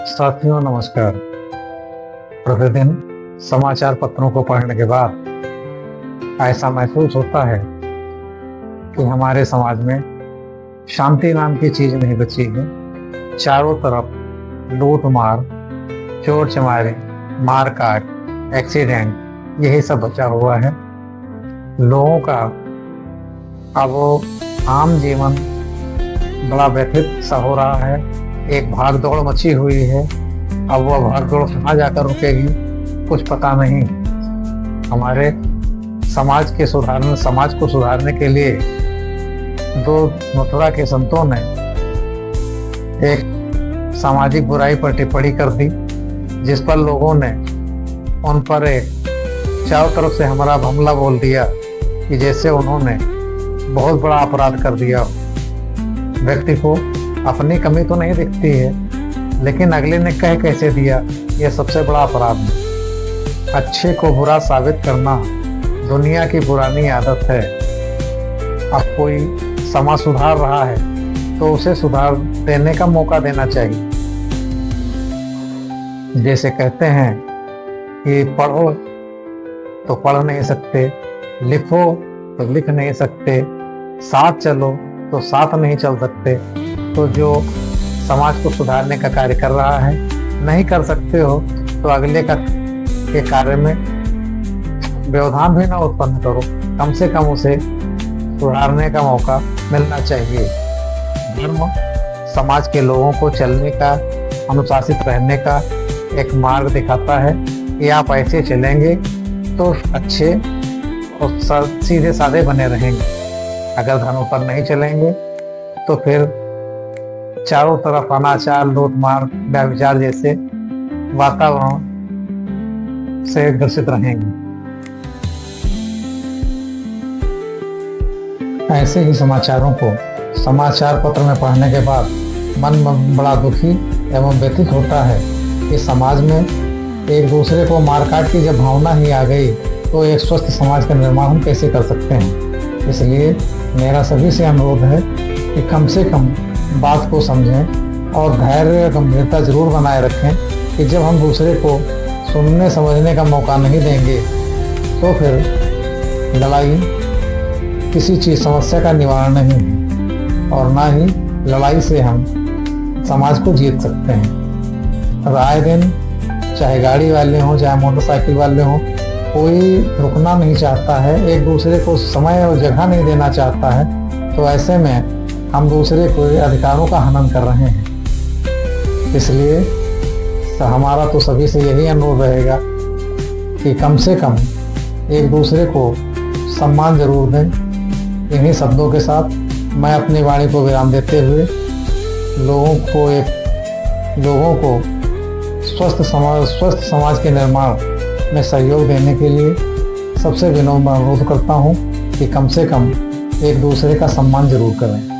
साथियों नमस्कार। प्रतिदिन समाचार पत्रों को पढ़ने के बाद ऐसा महसूस होता है कि हमारे समाज में शांति नाम की चीज नहीं बची है। चारों तरफ लूट मार, चोर चमारे, मार काट, एक्सीडेंट, यही सब बचा हुआ है। लोगों का अब वो आम जीवन बड़ा व्यथित सा हो रहा है। एक भाग दौड़ मची हुई है। अब वह भाग दौड़ कहाँ जाकर रुकेगी कुछ पता नहीं। हमारे समाज को सुधारने के लिए दो मथुरा के संतों ने एक सामाजिक बुराई पर टिप्पणी कर दी, जिस पर लोगों ने उन पर एक चारों तरफ से हमारा हमला बोल दिया कि जैसे उन्होंने बहुत बड़ा अपराध कर दिया। व्यक्ति को अपनी कमी तो नहीं दिखती है, लेकिन अगले ने कह कैसे दिया, यह सबसे बड़ा अपराध है। अच्छे को बुरा साबित करना दुनिया की पुरानी आदत है। अब कोई समाज सुधार रहा है तो उसे सुधार देने का मौका देना चाहिए। जैसे कहते हैं कि पढ़ो तो पढ़ नहीं सकते, लिखो तो लिख नहीं सकते, साथ चलो तो साथ नहीं चल सकते। तो जो समाज को सुधारने का कार्य कर रहा है, नहीं कर सकते हो तो अगले के कार्य में व्यवधान भी ना उत्पन्न करो। कम से कम उसे सुधारने का मौका मिलना चाहिए। धर्म समाज के लोगों को चलने का, अनुशासित रहने का एक मार्ग दिखाता है कि आप ऐसे चलेंगे तो अच्छे और सीधे साधे बने रहेंगे। अगर धर्म पर नहीं चलेंगे तो फिर चारों तरफ अनाचार, लूट मार, व्यभिचार जैसे वातावरण से ग्रसित रहेंगे। ऐसे ही समाचारों को समाचार पत्र में पढ़ने के बाद मन बड़ा दुखी एवं व्यथित होता है कि समाज में एक दूसरे को मारकाट की जब भावना ही आ गई तो एक स्वस्थ समाज का निर्माण हम कैसे कर सकते हैं। इसलिए मेरा सभी से अनुरोध है कि कम से कम बात को समझें और धैर्य गंभीरता जरूर बनाए रखें कि जब हम दूसरे को सुनने समझने का मौका नहीं देंगे तो फिर लड़ाई किसी चीज़ समस्या का निवारण नहीं है और ना ही लड़ाई से हम समाज को जीत सकते हैं। राय दिन चाहे गाड़ी वाले हों चाहे मोटरसाइकिल वाले हों, कोई रुकना नहीं चाहता है, एक दूसरे को समय और जगह नहीं देना चाहता है। तो ऐसे में हम दूसरे को अधिकारों का हनन कर रहे हैं। इसलिए हमारा तो सभी से यही अनुरोध रहेगा कि कम से कम एक दूसरे को सम्मान जरूर दें। इन्हीं शब्दों के साथ मैं अपनी वाणी को विराम देते हुए लोगों को स्वस्थ समाज के निर्माण में सहयोग देने के लिए सबसे विनम्र अनुरोध करता हूँ कि कम से कम एक दूसरे का सम्मान जरूर करें।